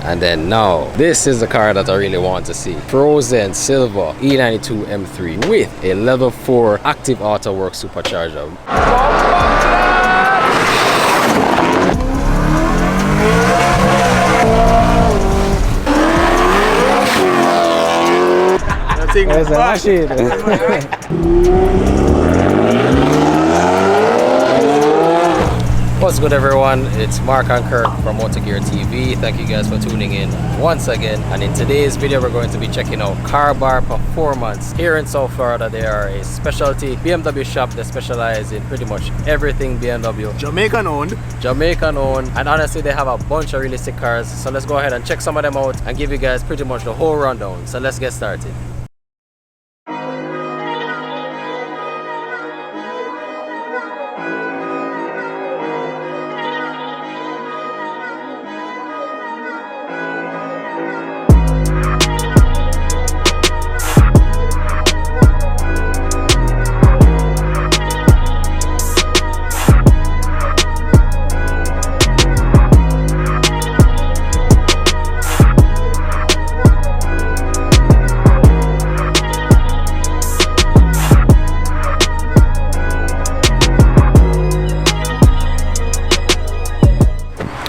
And then now, this is the car that I really want to see. Frozen silver E92 M3 with a level 4 Active Autowerke supercharger. There's a machine. What's good, everyone? It's Mark and Kirk from MotoGear TV. Thank you guys for tuning in once again. And in today's video, we're going to be checking out Karbar Performance. Here in South Florida, they are a specialty BMW shop that specializes in pretty much everything BMW. Jamaican owned. Jamaican owned. And honestly, they have a bunch of really sick cars. So let's go ahead and check some of them out and give you guys pretty much the whole rundown. So let's get started.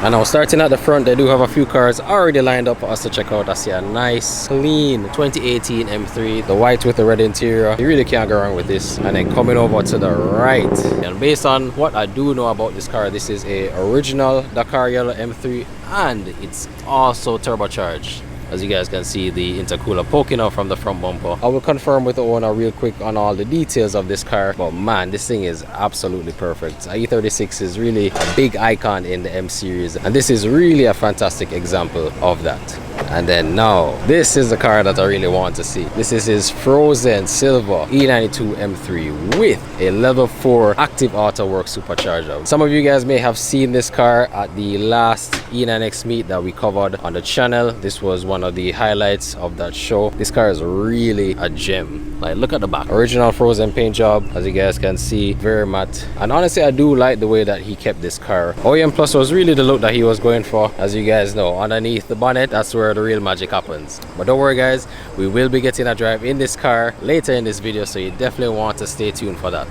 And now starting at the front, they do have a few cars already lined up for us to check out. I see a nice clean 2018 M3, the white with the red interior. You really can't go wrong with this. And then coming over to the right, and based on what I do know about this car, this is a original Dakar yellow M3 and it's also turbocharged. As you guys can see, the intercooler poking out from the front bumper. I will confirm with the owner real quick on all the details of this car, but man, this thing is absolutely perfect. A E36 is really a big icon in the M series, and this is really a fantastic example of that. And then now, this is the car that I really want to see. This is his frozen silver E92 M3 with a level 4 Active Autowerke supercharger. Some of you guys may have seen this car at the last E9X meet that we covered on the channel. This was one of the highlights of that show. This car is really a gem. Like, look at the back. Original frozen paint job, as you guys can see, very matte. And honestly, I do like the way that he kept this car. OEM Plus was really the look that he was going for. As you guys know, underneath the bonnet, that's where the real magic happens. But don't worry guys, we will be getting a drive in this car later in this video, so you definitely want to stay tuned for that.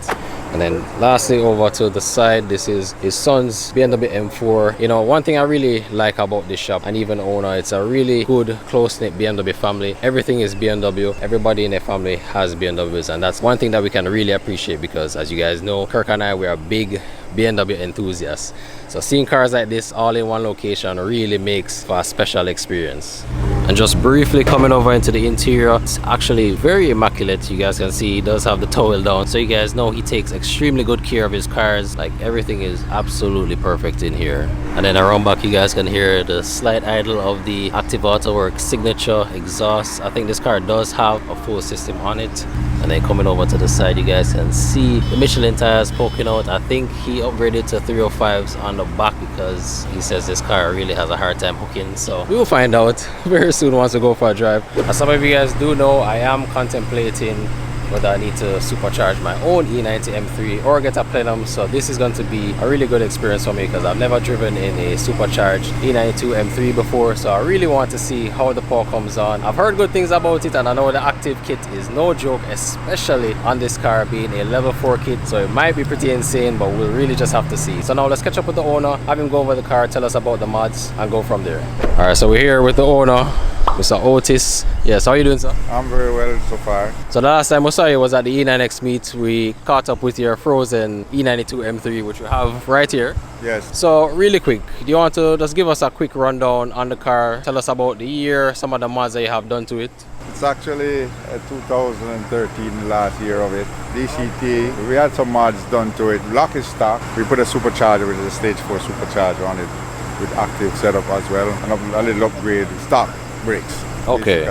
And then lastly, over to the side, this is his son's BMW M4. You know, one thing I really like about this shop and even owner, it's a really good close-knit BMW family. Everything is BMW. Everybody in their family has BMWs, and that's one thing that we can really appreciate, because as you guys know, Kirk and I, we are big BMW enthusiasts. So seeing cars like this all in one location really makes for a special experience. And just briefly coming over into the interior, it's actually very immaculate. You guys can see he does have the towel down, so you guys know he takes extremely good care of his cars. Like, everything is absolutely perfect in here. And then around back, you guys can hear the slight idle of the Active Autowerke signature exhaust. I think this car does have a full system on it. And then coming over to the side, you guys can see the Michelin tires poking out. I think he upgraded to 305s on the back because he says this car really has a hard time hooking. So we will find out very soon once we go for a drive. As some of you guys do know, I am contemplating whether I need to supercharge my own E90 M3 or get a plenum. So this is going to be a really good experience for me, because I've never driven in a supercharged E92 M3 before. So I really want to see how the power comes on. I've heard good things about it, and I know the active kit is no joke, especially on this car being a level 4 kit. So it might be pretty insane, but we'll really just have to see. So now let's catch up with the owner, have him go over the car, tell us about the mods, and go from there. All right, so we're here with the owner, Mr. Otis. Yes, how are you doing, sir? I'm very well so far. So the last time we saw you was at the E9X meet. We caught up with your frozen E92 M3, which we have right here. Yes. So really quick, do you want to just give us a quick rundown on the car? Tell us about the year, some of the mods that you have done to it. It's actually 2013, last year of it. DCT, we had some mods done to it. Lock is stock. We put a supercharger with a stage 4 supercharger on it with active setup as well, and a little upgrade, stock brakes. Okay.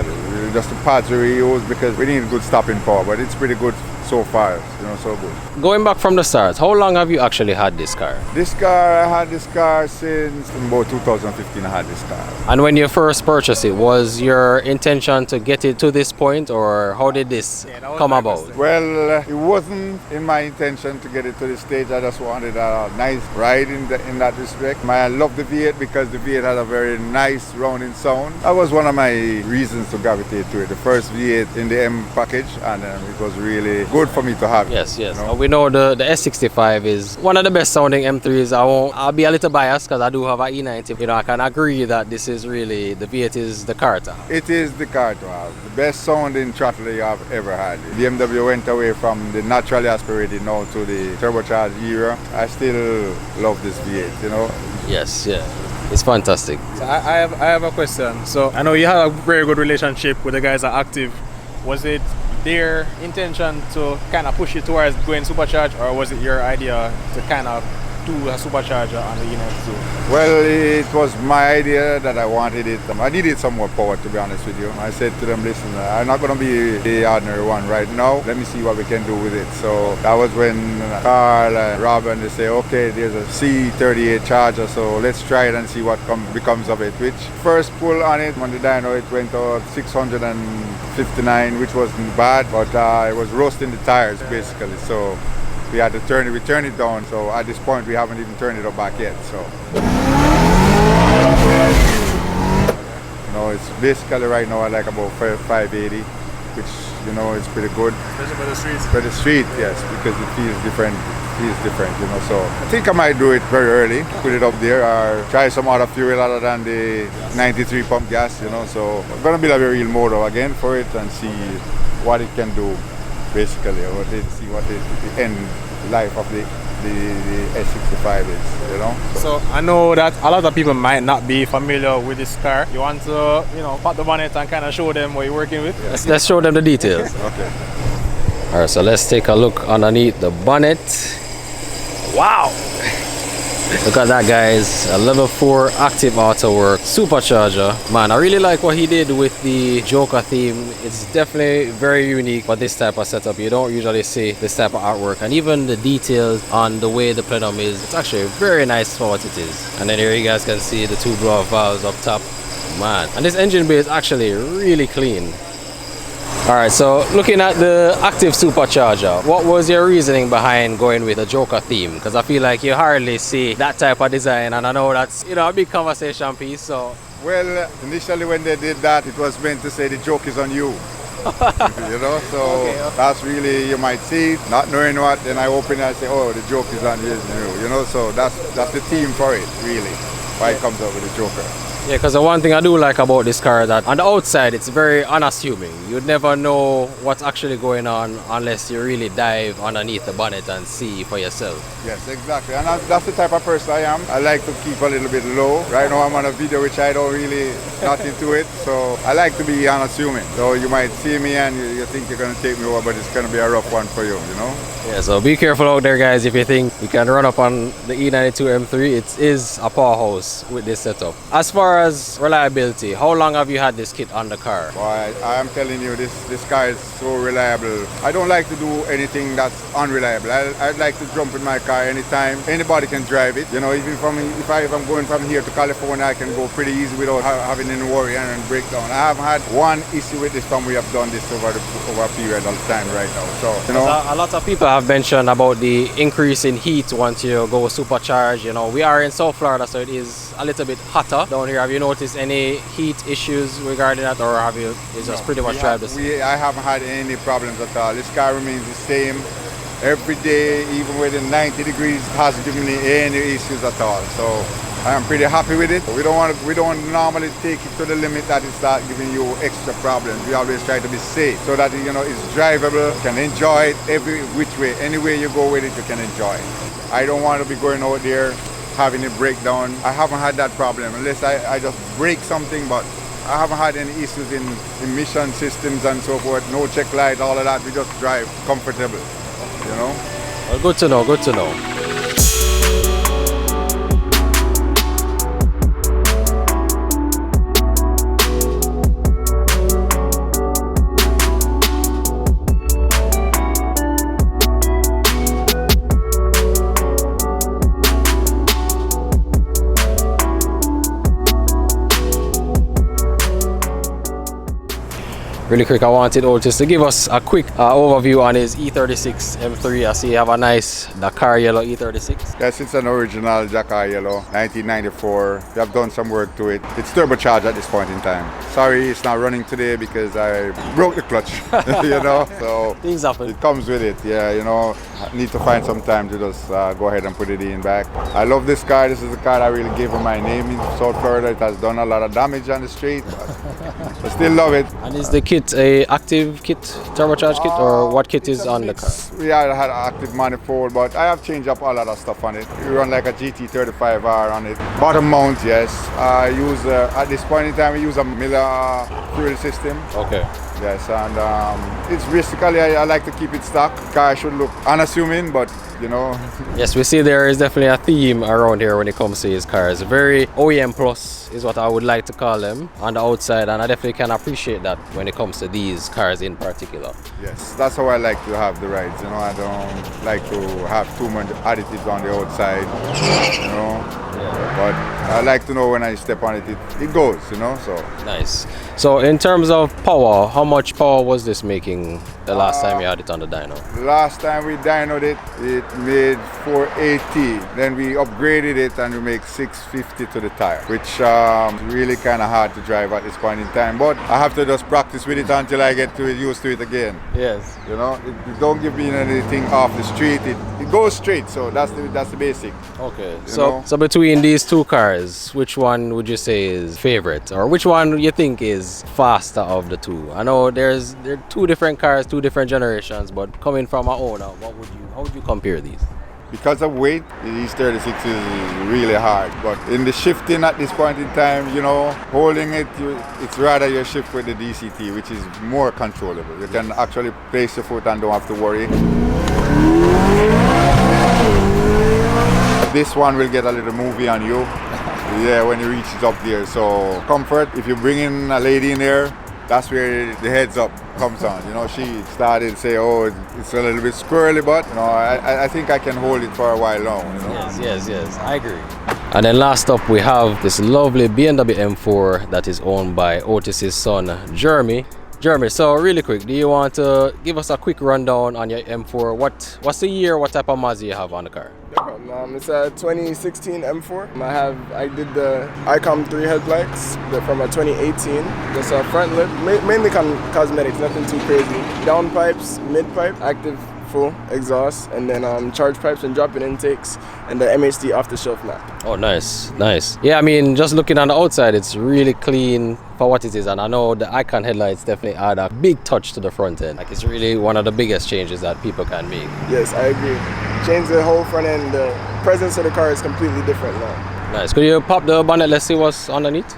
Just the parts we use because we need good stopping power, but it's pretty good so far, you know, so good. Going back from the start, how long have you actually had this car? This car, I had this car since about 2015. I had this car. And when you first purchased it, was your intention to get it to this point, or how did this come about? Well, it wasn't in my intention to get it to this stage. I just wanted a nice ride in that respect. I love the V8 because the V8 had a very nice rounding sound. That was one of my reasons to gravitate to it. The first V8 in the M package, and it was really good for me to have. Yes, yes. You know? We know the S65 is one of the best sounding M3s. I'll be a little biased because I do have an E92. You know, I can agree that this is really, the V8 is the car to have. It is the car to have. The best sounding throttle you have ever had. BMW went away from the naturally aspirated now to the turbocharged era. I still love this V8, you know. Yes, yeah. It's fantastic. So I have a question. So I know you have a very good relationship with the guys at Active. Was it their intention to kind of push you towards going supercharged, or was it your idea to kind of do a supercharger on the E92? Well, it was my idea that I wanted it. I needed some more power, to be honest with you. I said to them, listen, I'm not going to be the ordinary one right now. Let me see what we can do with it. So that was when Carl and Robin, they say, okay, there's a C38 charger, so let's try it and see what becomes of it. Which first pull on it, on the dyno, it went out 659, which wasn't bad, but it was roasting the tires basically. So we had to turn it down. So at this point, we haven't even turned it up back yet. So, you know, it's basically right now I like about 580, which, you know, is pretty good. Especially for the streets. For the street, yes, because it feels different. You know. So I think I might do it very early, put it up there, or try some other fuel other than the 93 pump gas. You know. So I'm gonna build a real motor again for it and see what it can do. Basically, or see what the end life of the S65 is, you know. So I know that a lot of people might not be familiar with this car. You want to, you know, pop the bonnet and kind of show them what you're working with? Yeah. Let's show them the details. Okay. All right, so let's take a look underneath the bonnet. Wow! Look at that, guys. A level 4 Active Autowerke supercharger. Man, I really like what he did with the Joker theme. It's definitely very unique for this type of setup. You don't usually see this type of artwork, and even the details on the way the plenum is, it's actually very nice for what it is. And then here you guys can see the 2 blow-off valves up top. Man, and this engine bay is actually really clean. Alright, so looking at the Active Supercharger, what was your reasoning behind going with the Joker theme? Because I feel like you hardly see that type of design, and I know that's, you know, a big conversation piece. So, well, initially when they did that, it was meant to say the joke is on you. You know, so okay. That's really, you might see it, not knowing what, then I open it and say, oh, the joke is on you, you know, so that's the theme for it, really, why it comes up with the Joker. Yeah, because the one thing I do like about this car is that on the outside it's very unassuming. You'd never know what's actually going on unless you really dive underneath the bonnet and see for yourself. Yes, exactly. And that's the type of person I am. I like to keep a little bit low. Right now I'm on a video which I don't really not into it. So I like to be unassuming. So you might see me and you think you're going to take me over, but it's going to be a rough one for you, you know? Yeah, so be careful out there, guys. If you think you can run up on the E92 M3, it is a powerhouse with this setup. As far as reliability, how long have you had this kit on the car? Boy, I am telling you, this car is so reliable. I don't like to do anything that's unreliable. I'd like to jump in my car anytime. Anybody can drive it. You know, even if I'm going from here to California, I can go pretty easy without having any worry and breakdown. I haven't had one issue with this time we have done this over a period of time right now. So, you know, a lot of people have mentioned about the increase in heat once you go supercharged. You know, we are in South Florida, so it is a little bit hotter down here. Have you noticed any heat issues regarding that, or have you just pretty much drive the same? I haven't had any problems at all. This car remains the same every day, even within 90 degrees. It hasn't given me any issues at all. So I am pretty happy with it. We don't normally take it to the limit that it starts giving you extra problems. We always try to be safe so that, you know, it's drivable. You can enjoy it every which way. Any way you go with it, you can enjoy it. I don't want to be going out there having a breakdown. I haven't had that problem unless I just break something, but I haven't had any issues in emission systems and so forth. No check light, all of that. We just drive comfortable, you know. Well, good to know, good to know. Really quick, I wanted Otis to give us a quick overview on his E36 M3. I see you have a nice Dakar yellow E36. Yes, it's an original Dakar yellow, 1994. We have done some work to it. It's turbocharged at this point in time. Sorry, it's not running today because I broke the clutch, you know, so Things happen. it comes with it. Yeah, you know, I need to find some time to just go ahead and put it in back. I love this car. This is the car I really gave my name in South Florida. It has done a lot of damage on the street, but I still love it. And is the kit a active kit, turbocharged kit, or what kit is on the car? Yeah, I had an active manifold, but I have changed up a lot of stuff on it. We run like a GT35R on it. Bottom mount, yes. I use, at this point in time, we use a Miller fuel system. Okay. Yes, and it's basically, I like to keep it stock. Car should look unassuming, but you know. Yes, we see there is definitely a theme around here when it comes to his cars. Very OEM plus is what I would like to call them on the outside, and I definitely can appreciate that when it comes to these cars in particular. Yes, that's how I like to have the rides. You know, I don't like to have too much additives on the outside. You know. But I like to know when I step on it, it goes, you know, so. Nice. So in terms of power, how much power was this making the last time you had it on the dyno? Last time we dynoed it, it made 480. Then we upgraded it and we make 650 to the tire, which is really kind of hard to drive at this point in time. But I have to just practice with it until I get used to it again. Yes. You know, it don't give me anything off the street. It goes straight, so that's the basic. Okay. So between these two cars, which one would you say is favorite, or which one you think is faster of the two? I know there are two different cars, two different generations, but coming from an owner, how would you compare these? Because of weight, these 36 is really hard. But in the shifting at this point in time, you know, holding it, it's rather you shift with the DCT, which is more controllable. You can actually place your foot and don't have to worry. This one will get a little movie on you. Yeah, when it reaches up there. So comfort, if you bring in a lady in there, that's where the heads up comes on. You know, she started to say, oh, it's a little bit squirrely, but you know, I think I can hold it for a while long. You know? Yes, I agree. And then last up, we have this lovely BMW M4 that is owned by Otis's son, Jeremy. Jeremy, so really quick, do you want to give us a quick rundown on your M4? What's the year, what type of mods do you have on the car? No problem. It's a 2016 M4. I did the ICOM 3 headlights from a 2018. Just a front lip, mainly cosmetics, nothing too crazy. Down pipes, mid pipe, active full exhaust, and then charge pipes and drop-in intakes, and the MHD off-the-shelf map. Oh, nice. Yeah, I mean, just looking on the outside, it's really clean for what it is, and I know the Icon headlights definitely add a big touch to the front end. Like, it's really one of the biggest changes that people can make. Yes, I agree. Change the whole front end. The presence of the car is completely different now. Nice. Could you pop the bonnet? Let's see what's underneath.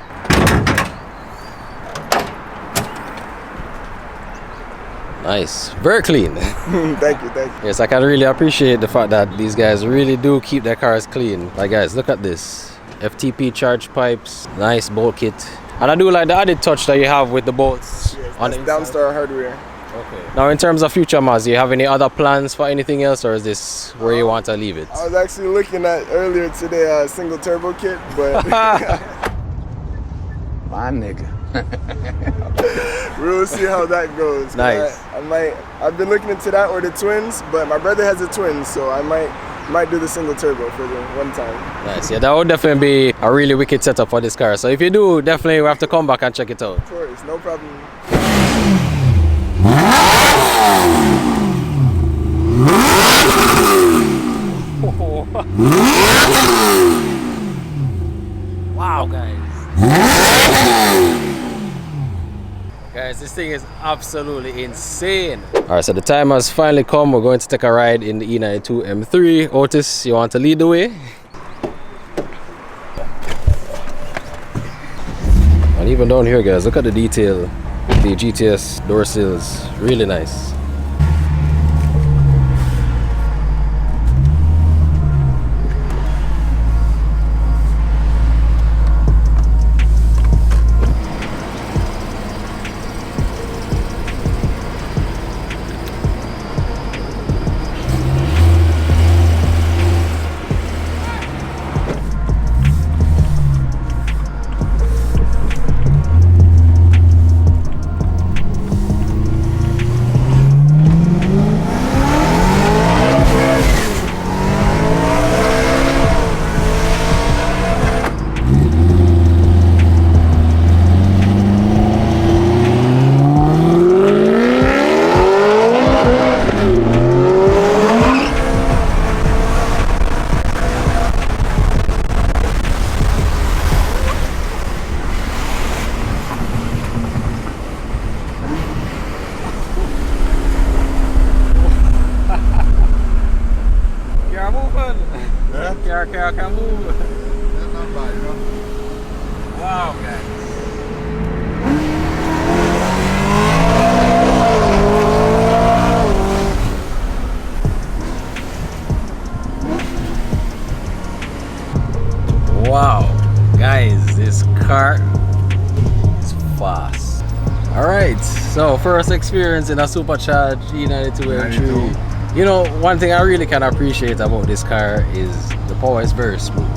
Nice, very clean. Thank you. Yes, I can really appreciate the fact that these guys really do keep their cars clean. Like, guys, look at this. FTP charge pipes, nice bolt kit. And I do like the added touch that you have with the bolts. Yes, on the Downstar hardware. Okay. Now, in terms of future mods, do you have any other plans for anything else, or is this where you want to leave it? I was actually looking at earlier today a single turbo kit, but My nigga. we'll see how that goes. Nice. I've been looking into that or the twins, but my brother has a twin, so I might do the single turbo for the one time. Nice. Yeah, that would definitely be a really wicked setup for this car. So if you do, definitely we have to come back and check it out. Of course, no problem. Wow, guys. Guys, this thing is absolutely insane. Alright, so the time has finally come. We're going to take a ride in the E92 M3. Otis, you want to lead the way? And even down here, guys, look at the detail. The GTS door sills, really nice. car can move. That's not bad, you know. Wow, guys. Wow, guys, this car is fast. Alright, so first experience in a supercharged E92 M3. You know, one thing I really can appreciate about this car is the power is very smooth.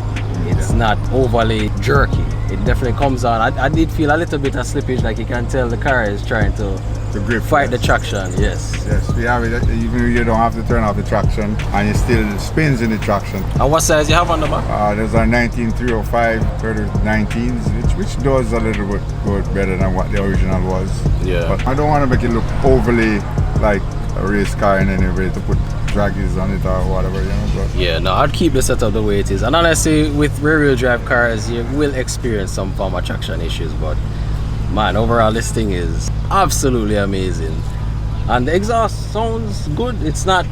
It's not overly jerky. It definitely comes on. I did feel a little bit of slippage, like you can tell the car is trying to grip, fight the traction. Yes. Yes, we have it. Even if you don't have to turn off the traction, and it still spins in the traction. And what size you have on the back? There's our 19305 19s, which does a little bit good better than what the original was. Yeah. But I don't want to make it look overly like a race car in any way to put draggies on it or whatever, you know. But Yeah, no, I'd keep the setup the way it is. And honestly, with rear-wheel drive cars, you will experience some form of traction issues, but man, overall this thing is absolutely amazing. And the exhaust sounds good. It's not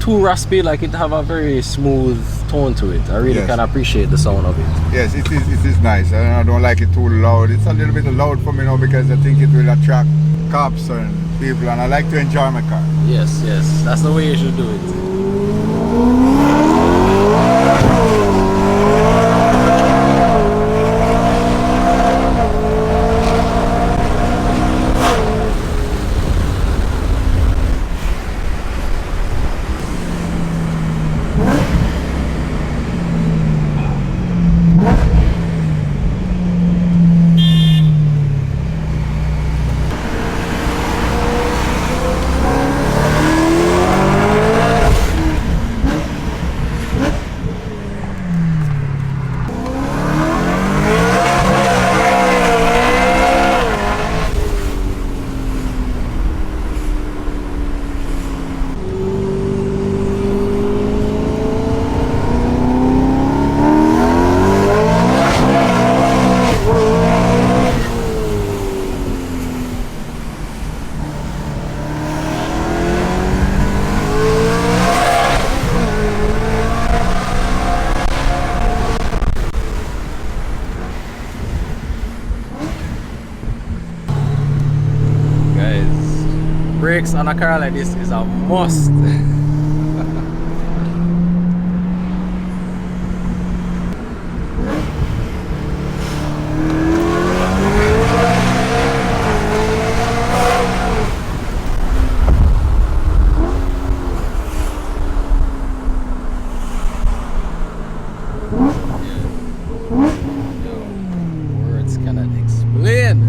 too raspy, like it have a very smooth tone to it. I really can appreciate the sound of it. yes, it is nice. And I don't like it too loud. It's a little bit loud for me now because I think it will attract cops and people, and I like to enjoy my car. Yes, yes, that's the way you should do it. Brakes on a car like this is a must. Words cannot explain.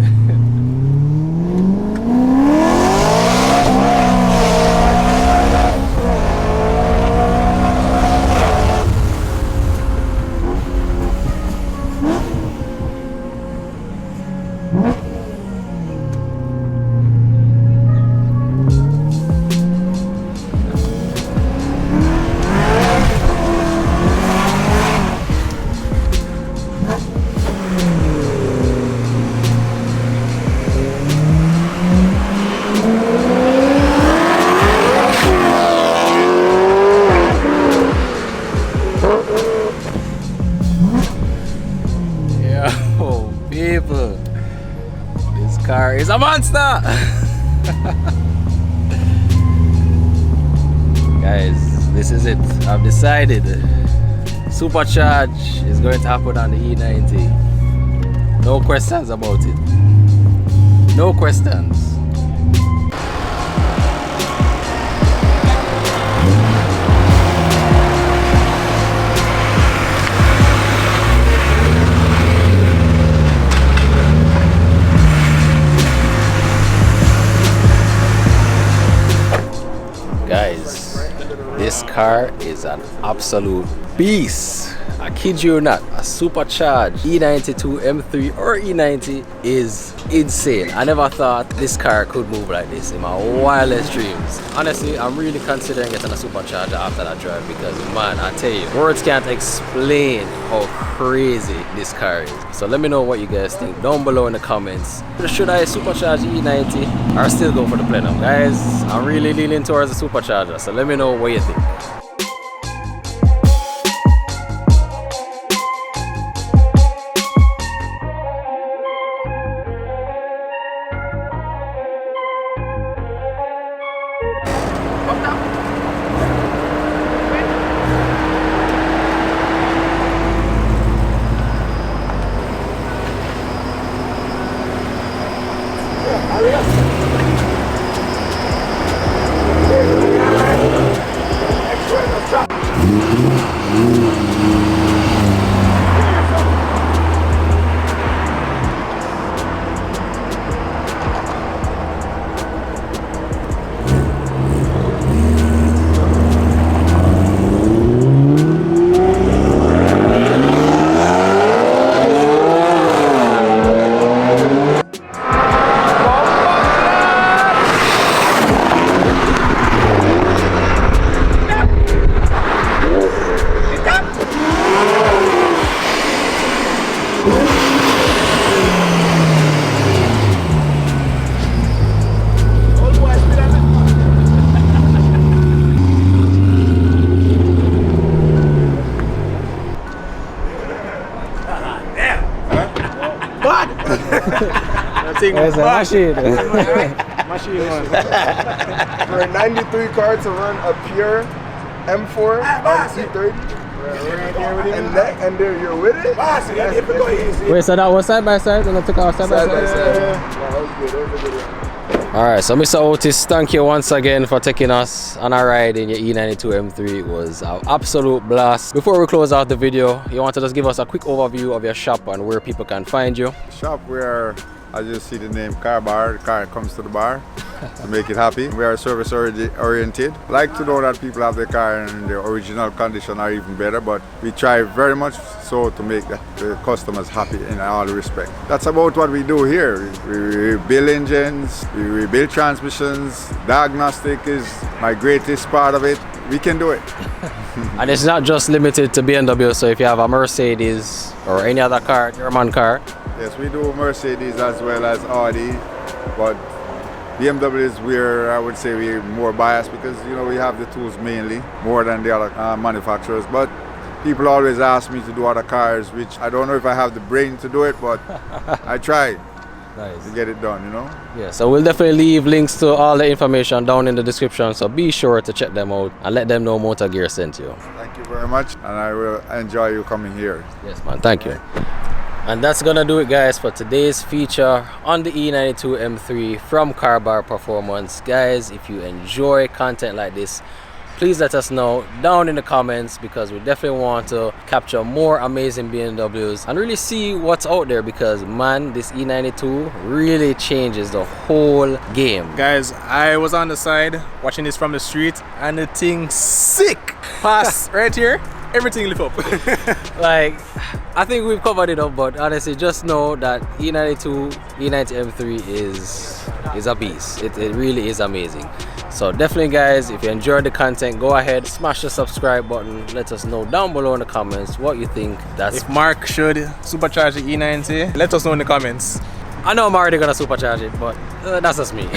People, this car is a monster. Guys, this is it. I've decided Supercharge is going to happen on the E90. No questions about it. No questions. Guys, this car is an absolute beast. I kid you not, a supercharged E92 M3 or E90 is insane. I never thought this car could move like this in my wildest dreams. Honestly, I'm really considering getting a supercharger after that drive because, man, I tell you, words can't explain how crazy this car is. So let me know what you guys think down below in the comments. Should I supercharge E90 or still go for the Plenum? Guys, I'm really leaning towards the supercharger, so let me know what you think. bad. That thing There's a bad. machine. Machine one. For a 93 car to run a pure M4 on C30, and there you're with it. Wait, so that was side by side and I took off side by Side by side? side. That was good. That was a good one. Alright, so Mr. Otis, thank you once again for taking us on a ride in your E92 M3. It was an absolute blast. Before we close out the video, you want to just give us a quick overview of your shop and where people can find you? Shop where, as you see the name Karbar, the car comes to the bar to make it happy. We are service oriented. Like to know that people have their car in the original condition or even better, but we try very much so to make the customers happy in all respect. That's about what we do here. We rebuild engines, we rebuild transmissions. Diagnostic is my greatest part of it. We can do it. And it's not just limited to BMW, so if you have a Mercedes or any other car, German car. Yes, we do Mercedes as well as Audi, but BMW is where I would say we're more biased because, you know, we have the tools mainly more than the other manufacturers. But people always ask me to do other cars, which I don't know if I have the brain to do it, but I try to get it done, you know. Yeah, so we'll definitely leave links to all the information down in the description, so be sure to check them out and let them know MotoGear sent you. Thank you very much, and I will enjoy you coming here. Yes, man, thank you. And that's gonna do it, guys, for today's feature on the E92 M3 from Karbar Performance. Guys, if you enjoy content like this, please let us know down in the comments, because we definitely want to capture more amazing BMWs and really see what's out there, because man, this E92 really changes the whole game. Guys, I was on the side watching this from the street and the thing sick. Pass right here, everything lift up. Like, I think we've covered it up, but honestly, just know that E92 M3 is a beast. It really is amazing. So definitely, guys, if you enjoyed the content, go ahead, smash the subscribe button. Let us know down below in the comments what you think. If Mark should supercharge the E90, let us know in the comments. I know I'm already gonna supercharge it, but that's just me.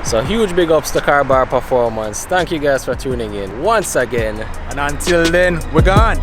So huge big ups to Karbar Performance. Thank you guys for tuning in once again. And until then, we're gone.